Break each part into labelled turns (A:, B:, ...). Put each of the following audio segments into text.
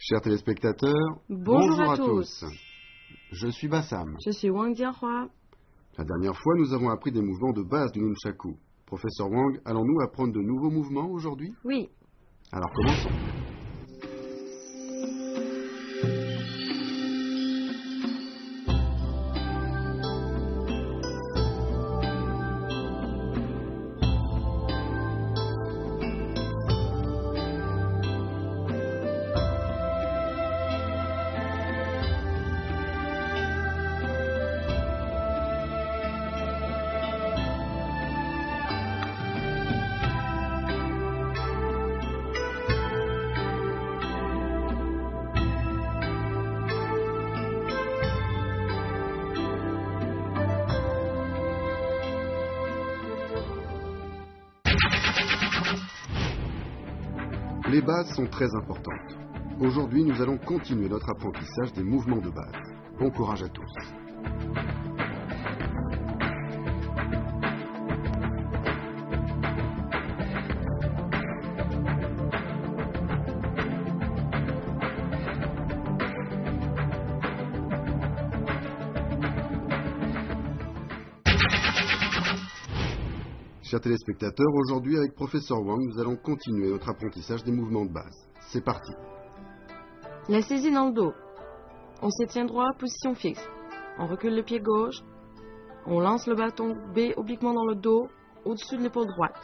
A: Chers téléspectateurs,
B: bonjour à tous.
A: Je suis Bassam.
B: Je suis Wang Jiahua.
A: La dernière fois, nous avons appris des mouvements de base du nunchaku. Professeur Wang, allons-nous apprendre de nouveaux mouvements aujourd'hui?
B: Oui.
A: Alors commençons. Les bases sont très importantes. Aujourd'hui, nous allons continuer notre apprentissage des mouvements de base. Bon courage à tous. Chers téléspectateurs, aujourd'hui avec Professeur Wang, nous allons continuer notre apprentissage des mouvements de base. C'est parti.
B: La saisie dans le dos. On se tient droit, position fixe. On recule le pied gauche. On lance le bâton B obliquement dans le dos, au-dessus de l'épaule droite.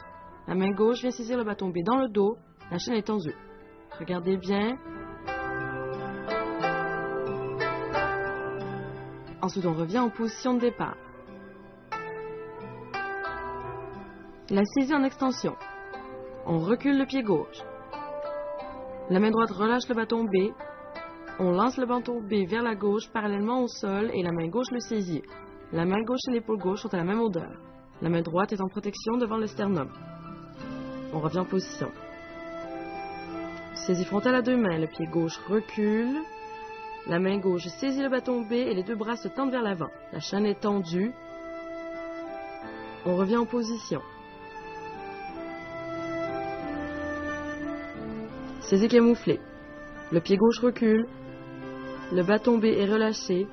B: La main gauche vient saisir le bâton B dans le dos. La chaîne est tendue. Regardez bien. Ensuite, on revient en position de départ. La saisie en extension. On recule le pied gauche. La main droite relâche le bâton B. On lance le bâton B vers la gauche parallèlement au sol et la main gauche le saisit. La main gauche et l'épaule gauche sont à la même hauteur. La main droite est en protection devant le sternum. On revient en position. Saisie frontale à deux mains. Le pied gauche recule. La main gauche saisit le bâton B et les deux bras se tendent vers l'avant. La chaîne est tendue. On revient en position. Saisie camouflée. Le pied gauche recule. Le bâton B est relâché.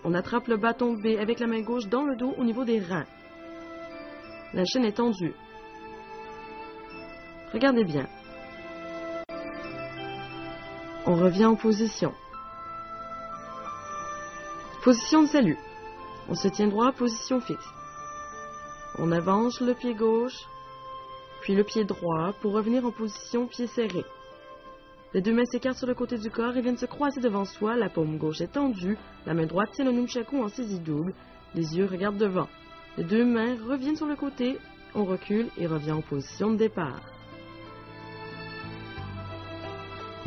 B: On attrape le bâton B avec la main gauche dans le dos au niveau des reins. La chaîne est tendue. Regardez bien. On revient en position. Position de salut. On se tient droit, position fixe. On avance le pied gauche, puis le pied droit pour revenir en position pied serré. Les deux mains s'écartent sur le côté du corps et viennent se croiser devant soi. La paume gauche est tendue. La main droite tient le nunchaku en saisie double. Les yeux regardent devant. Les deux mains reviennent sur le côté. On recule et revient en position de départ.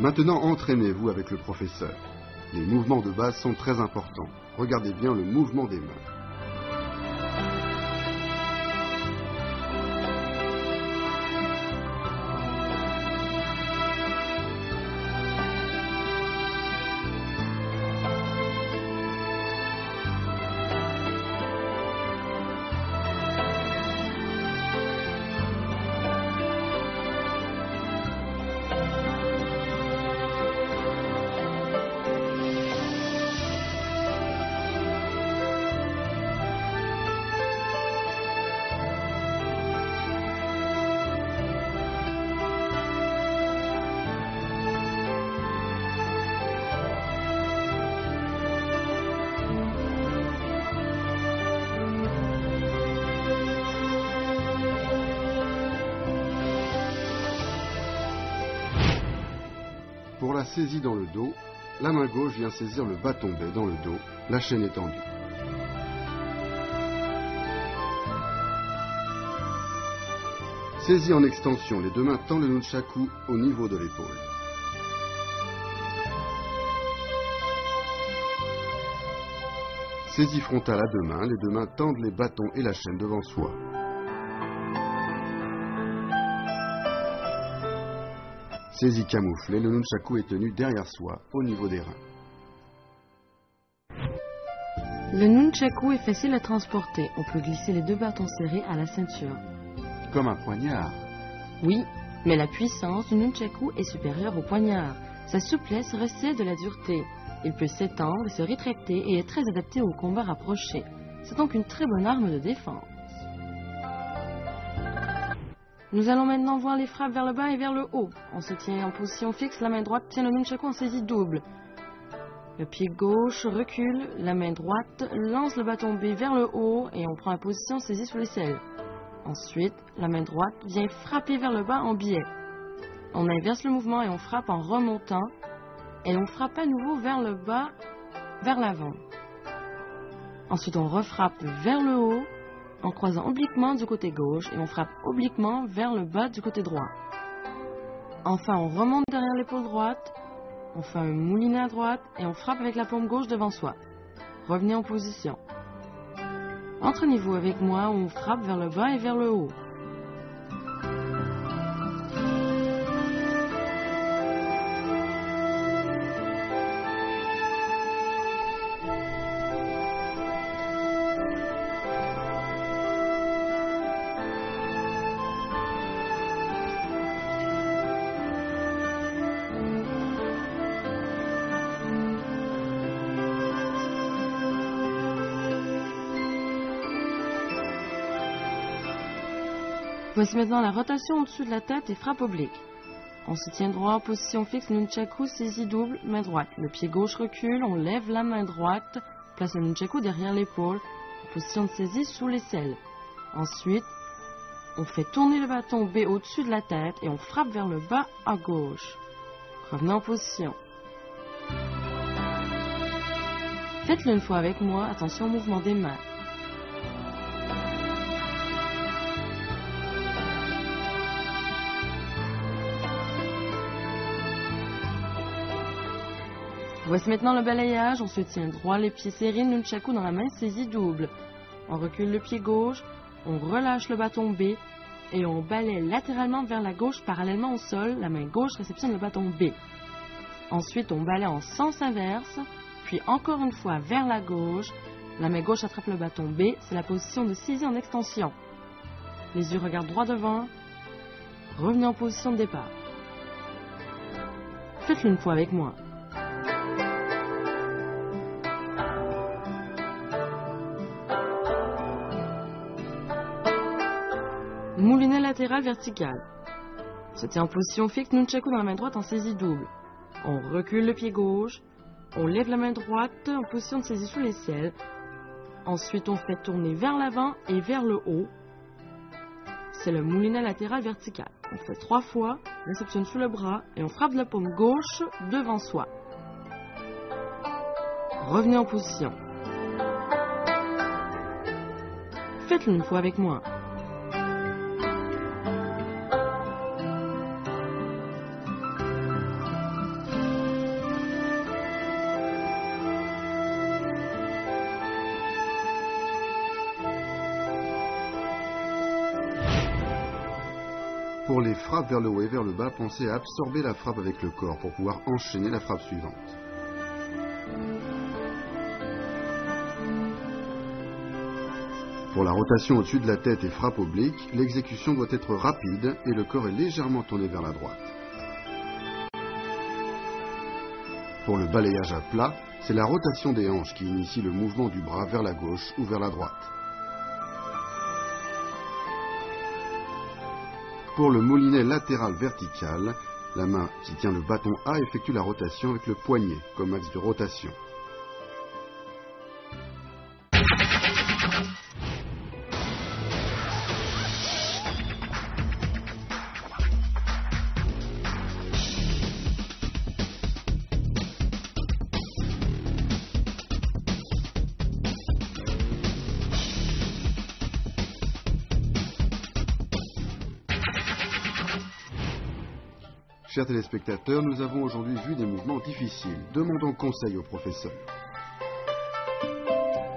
A: Maintenant, entraînez-vous avec le professeur. Les mouvements de base sont très importants. Regardez bien le mouvement des mains. Pour la saisie dans le dos, la main gauche vient saisir le bâton B dans le dos, la chaîne est tendue. Saisie en extension, les deux mains tendent le nunchaku au niveau de l'épaule. Saisie frontale à deux mains, les deux mains tendent les bâtons et la chaîne devant soi. Saisie camouflée, le nunchaku est tenu derrière soi, au niveau des reins.
B: Le nunchaku est facile à transporter. On peut glisser les deux bâtons serrés à la ceinture.
A: Comme un poignard.
B: Oui, mais la puissance du nunchaku est supérieure au poignard. Sa souplesse recèle de la dureté. Il peut s'étendre et se rétracter et est très adapté au combat rapproché. C'est donc une très bonne arme de défense. Nous allons maintenant voir les frappes vers le bas et vers le haut. On se tient en position fixe, la main droite tient le nunchaku en saisie double. Le pied gauche recule, la main droite lance le bâton B vers le haut et on prend la position saisie sous l'aisselle. Ensuite, la main droite vient frapper vers le bas en biais. On inverse le mouvement et on frappe en remontant et on frappe à nouveau vers le bas, vers l'avant. Ensuite, on refrappe vers le haut en croisant obliquement du côté gauche et on frappe obliquement vers le bas du côté droit. Enfin, on remonte derrière l'épaule droite, on fait un moulinet à droite et on frappe avec la paume gauche devant soi. Revenez en position. Entraînez-vous avec moi où on frappe vers le bas et vers le haut. Voici maintenant la rotation au-dessus de la tête et frappe oblique. On se tient droit en position fixe, nunchaku saisie double, main droite. Le pied gauche recule, on lève la main droite, place le nunchaku derrière l'épaule, en position de saisie sous l'aisselle. Ensuite, on fait tourner le bâton B au-dessus de la tête et on frappe vers le bas à gauche. Revenez en position. Faites-le une fois avec moi, attention au mouvement des mains. Voici maintenant le balayage. On se tient droit, les pieds serrés, nunchaku dans la main saisie double. On recule le pied gauche, on relâche le bâton B et on balaye latéralement vers la gauche parallèlement au sol. La main gauche réceptionne le bâton B. Ensuite, on balaye en sens inverse, puis encore une fois vers la gauche. La main gauche attrape le bâton B. C'est la position de saisie en extension. Les yeux regardent droit devant. Revenez en position de départ. Faites-le une fois avec moi. Moulinet latéral vertical. On se tient en position fixe, nunchaku dans la main droite en saisie double. On recule le pied gauche, on lève la main droite en position de saisie sous l'aisselle. Ensuite, on fait tourner vers l'avant et vers le haut. C'est le moulinet latéral vertical. On fait 3 fois, réceptionne sous le bras et on frappe de la paume gauche devant soi. Revenez en position. Faites-le une fois avec moi.
A: Pour les frappes vers le haut et vers le bas, pensez à absorber la frappe avec le corps pour pouvoir enchaîner la frappe suivante. Pour la rotation au-dessus de la tête et frappe oblique, l'exécution doit être rapide et le corps est légèrement tourné vers la droite. Pour le balayage à plat, c'est la rotation des hanches qui initie le mouvement du bras vers la gauche ou vers la droite. Pour le moulinet latéral vertical, la main qui tient le bâton A effectue la rotation avec le poignet comme axe de rotation. Chers téléspectateurs, nous avons aujourd'hui vu des mouvements difficiles. Demandons conseil au professeur.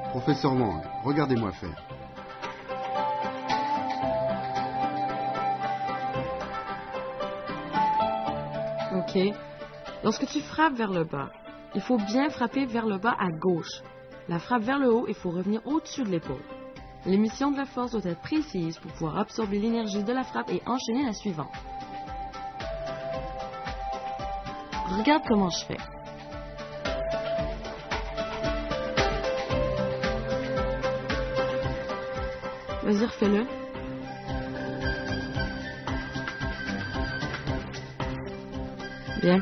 A: Professeur Wang, regardez-moi faire.
B: Ok. Lorsque tu frappes vers le bas, il faut bien frapper vers le bas à gauche. La frappe vers le haut, il faut revenir au-dessus de l'épaule. L'émission de la force doit être précise pour pouvoir absorber l'énergie de la frappe et enchaîner la suivante. Regarde comment je fais. Vas-y, refais-le. Bien.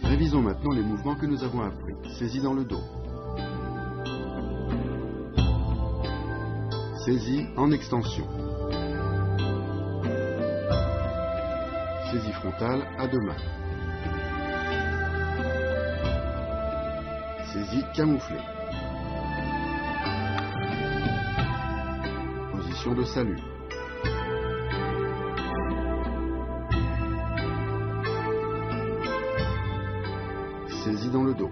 A: Révisons maintenant les mouvements que nous avons appris. Saisie dans le dos. Saisie en extension. Saisie frontale à deux mains. Saisie camouflée. Position de salut. Saisie dans le dos.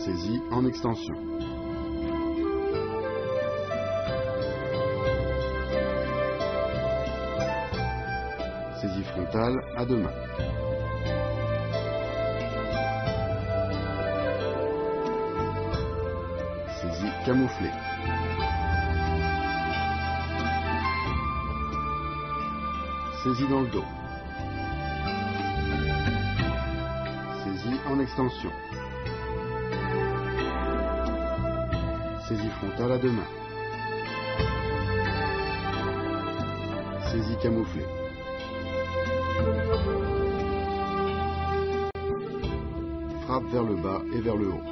A: Saisie en extension. Saisie frontale à deux mains. Saisie camouflée. Saisie dans le dos. Saisie en extension. Saisie frontale à deux mains. Saisie camouflée. Frappe vers le bas et vers le haut.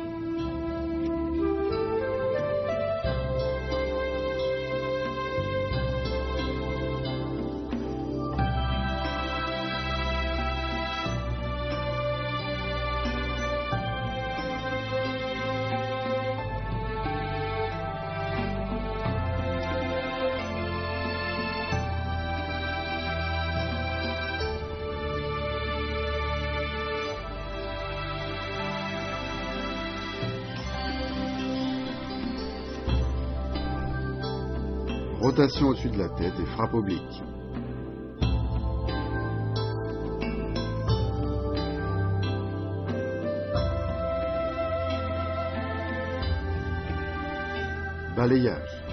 A: Rotation au-dessus de la tête et frappe oblique. Balayage.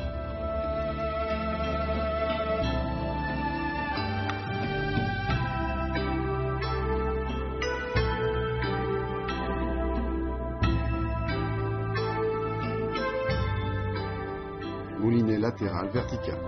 A: Moulinet latéral vertical.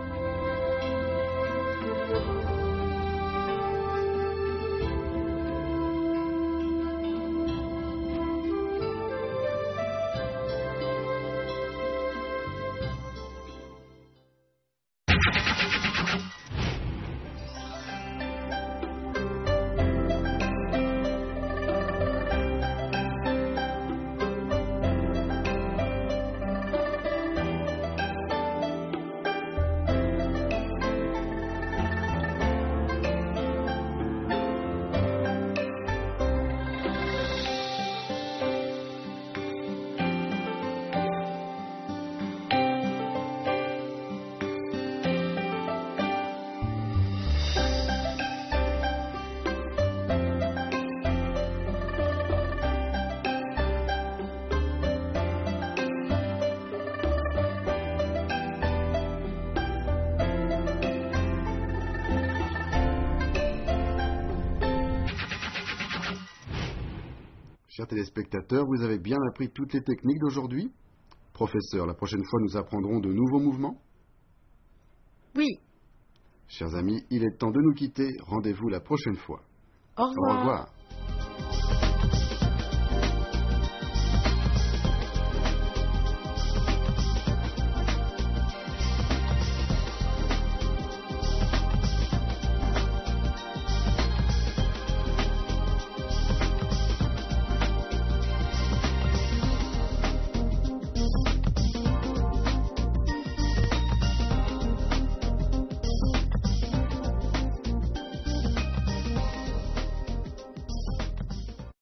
A: Chers téléspectateurs, vous avez bien appris toutes les techniques d'aujourd'hui? Professeur, la prochaine fois nous apprendrons de nouveaux mouvements?
B: Oui.
A: Chers amis, il est temps de nous quitter. Rendez-vous la prochaine fois.
B: Au revoir.
A: Au revoir.